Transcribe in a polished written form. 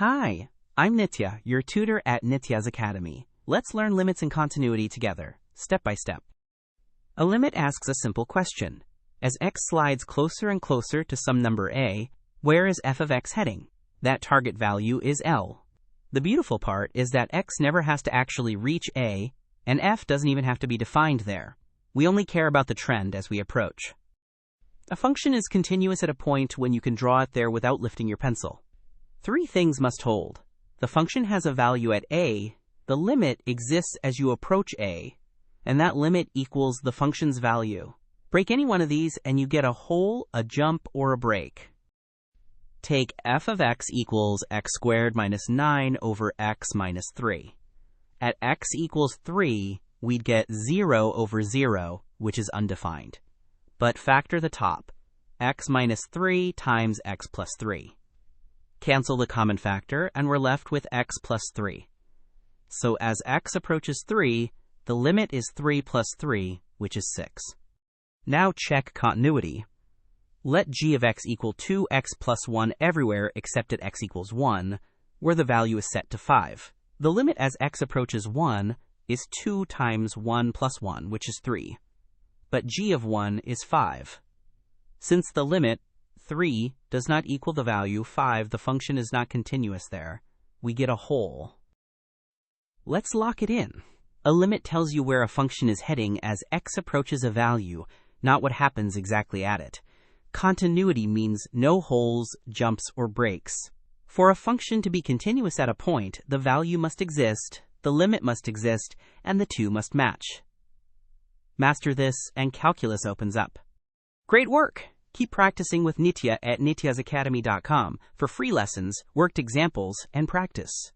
Hi, I'm Nitya, your tutor at Nityaz Academy. Let's learn limits and continuity together, step by step. A limit asks a simple question. As x slides closer and closer to some number a, where is f of x heading? That target value is L. The beautiful part is that x never has to actually reach a, and f doesn't even have to be defined there. We only care about the trend as we approach. A function is continuous at a point when you can draw it there without lifting your pencil. Three things must hold. The function has a value at a, the limit exists as you approach a, and that limit equals the function's value. Break any one of these and you get a hole, a jump, or a break. Take f of x equals x squared minus 9 over x minus 3. At x equals 3, we'd get 0 over 0, which is undefined. But factor the top, x minus 3 times x plus 3. Cancel the common factor, and we're left with x plus 3. So as x approaches 3, the limit is 3 plus 3, which is 6. Now check continuity. Let g of x equal 2x plus 1 everywhere except at x equals 1, where the value is set to 5. The limit as x approaches 1 is 2 times 1 plus 1, which is 3. But g of 1 is 5. Since the limit 3 does not equal the value 5, the function is not continuous there. We get a hole. Let's lock it in. A limit tells you where a function is heading as x approaches a value, not what happens exactly at it. Continuity means no holes, jumps, or breaks. For a function to be continuous at a point, the value must exist, the limit must exist, and the two must match. Master this, and calculus opens up. Great work! Keep practicing with Nitya at nityazacademy.com for free lessons, worked examples, and practice.